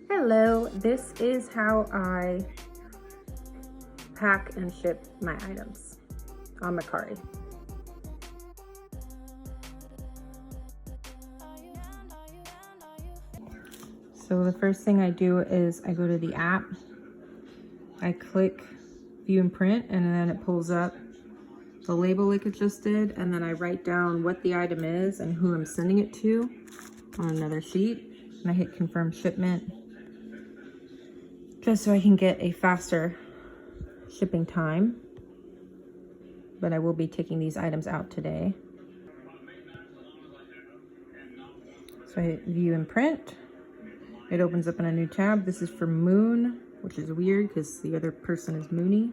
Hello, this is how I pack and ship my items on Mercari. So the first thing I do is I go to the app, I click view and print, and then it pulls up the label like it just did, and then I write down what the item is and who I'm sending it to on another sheet, and I hit confirm shipment just so I can get a faster shipping time. But I will be taking these items out today. So I hit view and print. It opens up in a new tab. This is for Moon, which is weird because the other person is Mooney.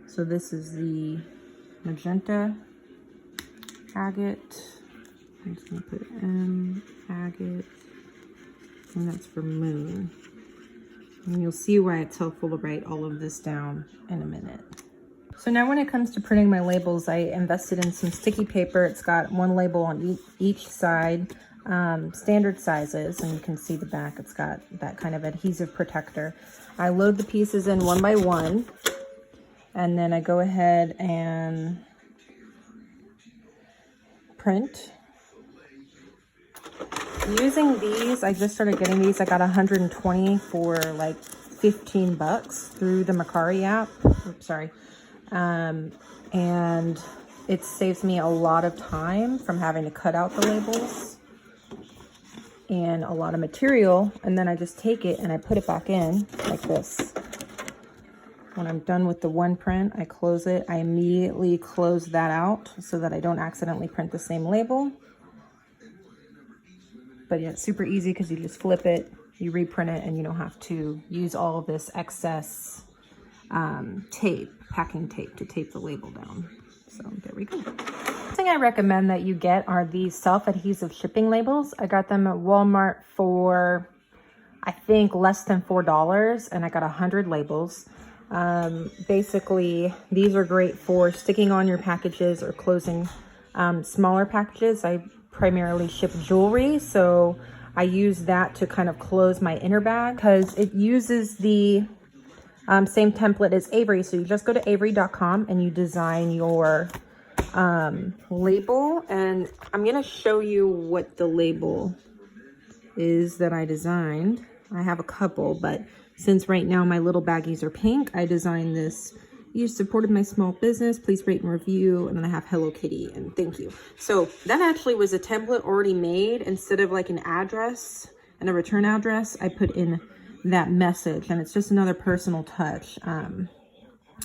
So this is the magenta agate. I'm just gonna put M, agate, and that's for Moon. And you'll see why it's helpful to write all of this down in a minute. So now when it comes to printing my labels, I invested in some sticky paper. It's got one label on each side, standard sizes, and you can see the back. It's got that kind of adhesive protector. I load the pieces in one by one, and then I go ahead and print. Using these, I just started getting these. I got 120 for like 15 bucks through the Mercari app. Oops, sorry. And it saves me a lot of time from having to cut out the labels and a lot of material. And then I just take it and I put it back in like this. When I'm done with the one print, I close it. I immediately close that out so that I don't accidentally print the same label. But yeah, it's super easy because you just flip it, you reprint it, and you don't have to use all of this excess tape, packing tape, to tape the label down. So there we go. The thing I recommend that you get are these self-adhesive shipping labels. I got them at Walmart for, I think, less than $4, and I got 100 labels. Basically, these are great for sticking on your packages or closing smaller packages. I primarily ship jewelry, so I use that to kind of close my inner bag because it uses the same template as Avery. So you just go to avery.com and you design your label, and I'm gonna show you what the label is that I designed. I have a couple, but since right now my little baggies are pink, I designed this. You supported my small business, please rate and review, and then I have Hello Kitty and thank you. So that actually was a template already made. Instead of like an address and a return address, I put in that message, and it's just another personal touch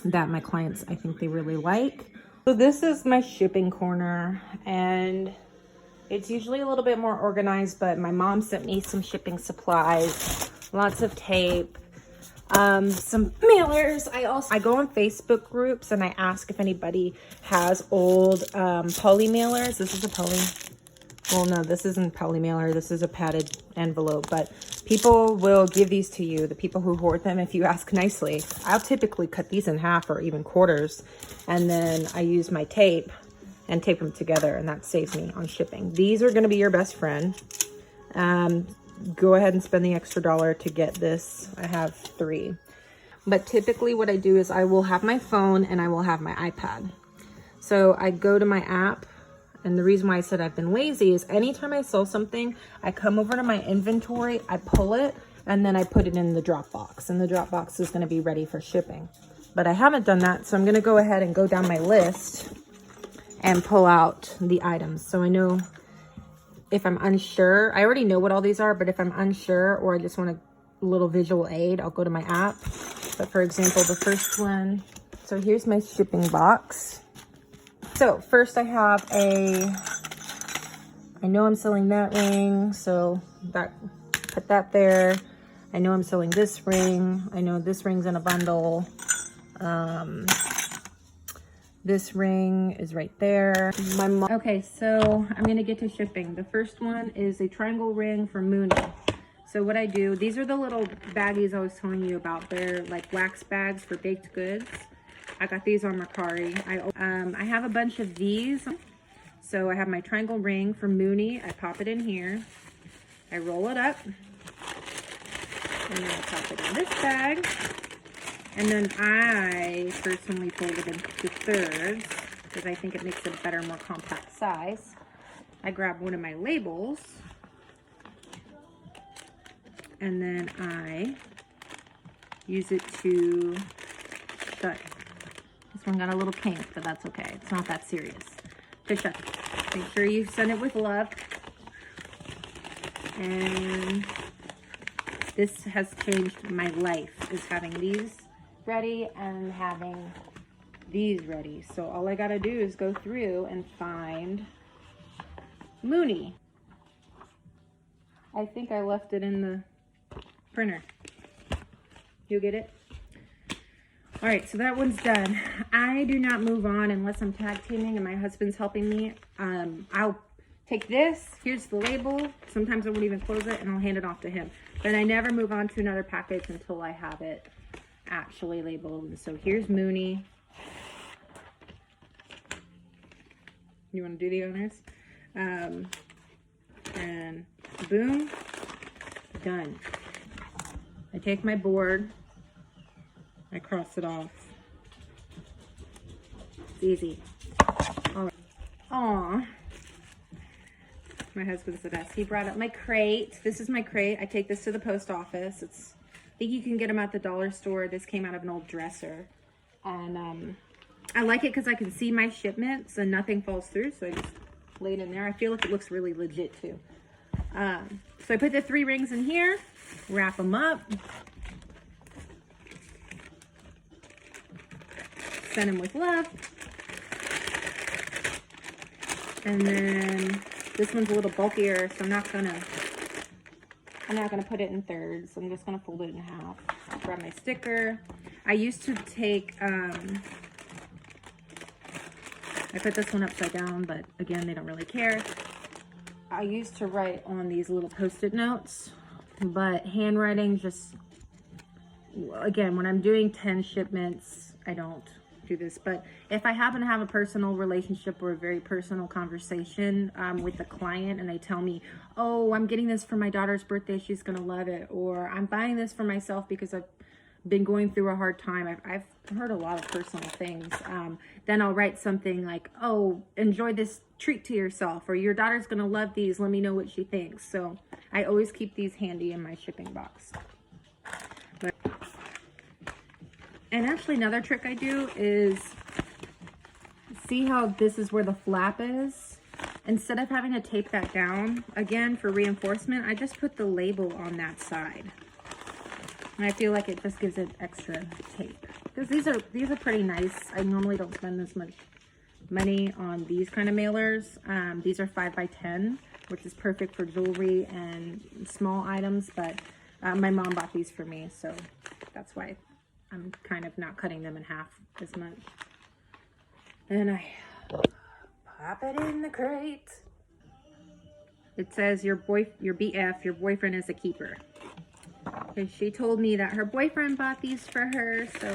that my clients, I think they really like. So this is my shipping corner, and it's usually a little bit more organized, but my mom sent me some shipping supplies, lots of tape, some mailers. I go on Facebook groups and I ask if anybody has old poly mailers. This is a poly. Well, no, this isn't poly mailer. This is a padded envelope, but people will give these to you, the people who hoard them, if you ask nicely. I'll typically cut these in half or even quarters, and then I use my tape and tape them together, and that saves me on shipping. These are going to be your best friend. Go ahead and spend the extra $1 to get this. I have 3. But typically what I do is I will have my phone and I will have my iPad. So I go to my app, and the reason why I said I've been lazy is anytime I sell something, I come over to my inventory, I pull it, and then I put it in the Dropbox, and the Dropbox is going to be ready for shipping. But I haven't done that, so I'm going to go ahead and go down my list and pull out the items. So I know if I'm unsure, I already know what all these are, but if I'm unsure or I just want a little visual aid, I'll go to my app. But for example, the first one, so here's my shipping box. So first I have I know I'm selling that ring, so put that there. I know I'm selling this ring. I know this ring's in a bundle. This ring is right there. Okay, so I'm gonna get to shipping. The first one is a triangle ring for Mooney. So what I do, these are the little baggies I was telling you about. They're like wax bags for baked goods. I got these on Mercari. I have a bunch of these. So I have my triangle ring for Mooney. I pop it in here. I roll it up. And then I pop it in this bag. And then I personally fold it into thirds because I think it makes it a better, more compact size. I grab one of my labels and then I use it to shut. This one got a little pink, but that's okay. It's not that serious. To shut. Make sure you send it with love. And this has changed my life, is having these ready and having these ready. So all I gotta do is go through and find Mooney. I think I left it in the printer. You'll get it? All right, so that one's done. I do not move on unless I'm tag teaming and my husband's helping me. I'll take this, here's the label. Sometimes I won't even close it and I'll hand it off to him. But I never move on to another package until I have it actually labeled. And so here's Mooney. You want to do the honors? And boom, done. I take my board, I cross it off. It's easy. All right. Aw. My husband's the best. He brought up my crate. This is my crate. I take this to the post office. I think you can get them at the dollar store. This came out of an old dresser. And I like it because I can see my shipments and nothing falls through. So I just lay it in there. I feel like it looks really legit too. So I put the 3 rings in here, wrap them up, send them with love. And then this one's a little bulkier, so I'm not gonna put it in thirds. I'm just gonna fold it in half. Grab my sticker. I used to take, I put this one upside down, but again, they don't really care. I used to write on these little Post-it notes, but handwriting just, again, when I'm doing 10 shipments, I don't do this. But if I happen to have a personal relationship or a very personal conversation with the client and they tell me, oh, I'm getting this for my daughter's birthday, she's gonna love it, or I'm buying this for myself because I've been going through a hard time. I've heard a lot of personal things. Then I'll write something like, oh, enjoy this treat to yourself, or your daughter's gonna love these, let me know what she thinks. So I always keep these handy in my shipping box. And actually another trick I do is, see how this is where the flap is? Instead of having to tape that down, again, for reinforcement, I just put the label on that side. And I feel like it just gives it extra tape. Because these are pretty nice. I normally don't spend this much money on these kind of mailers. These are 5x10, which is perfect for jewelry and small items, but my mom bought these for me, so that's why I'm kind of not cutting them in half as much. And I pop it in the crate. It says your BF, your boyfriend is a keeper. And she told me that her boyfriend bought these for her, so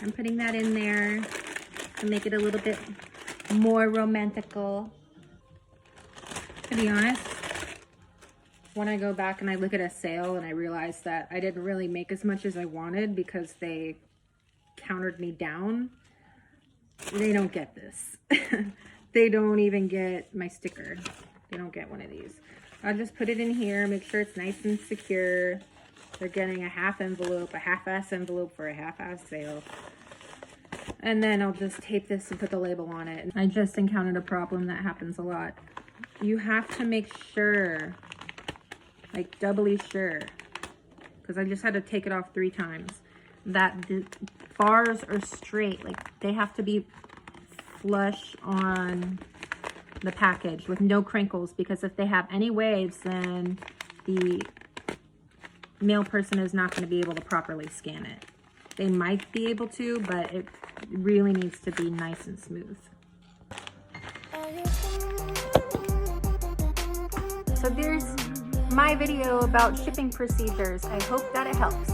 I'm putting that in there to make it a little bit more romantical. To be honest, when I go back and I look at a sale and I realize that I didn't really make as much as I wanted because they countered me down, they don't get this. They don't even get my sticker. They don't get one of these. I'll just put it in here, make sure it's nice and secure. They're getting a half envelope, a half-ass envelope for a half-ass sale. And then I'll just tape this and put the label on it. I just encountered a problem that happens a lot. You have to make sure, like doubly sure, because I just had to take it off 3 times, that the bars are straight. Like they have to be flush on the package with no crinkles, because if they have any waves, then the mail person is not going to be able to properly scan it. They might be able to, but it really needs to be nice and smooth. So there's my video about shipping procedures. I hope that it helps.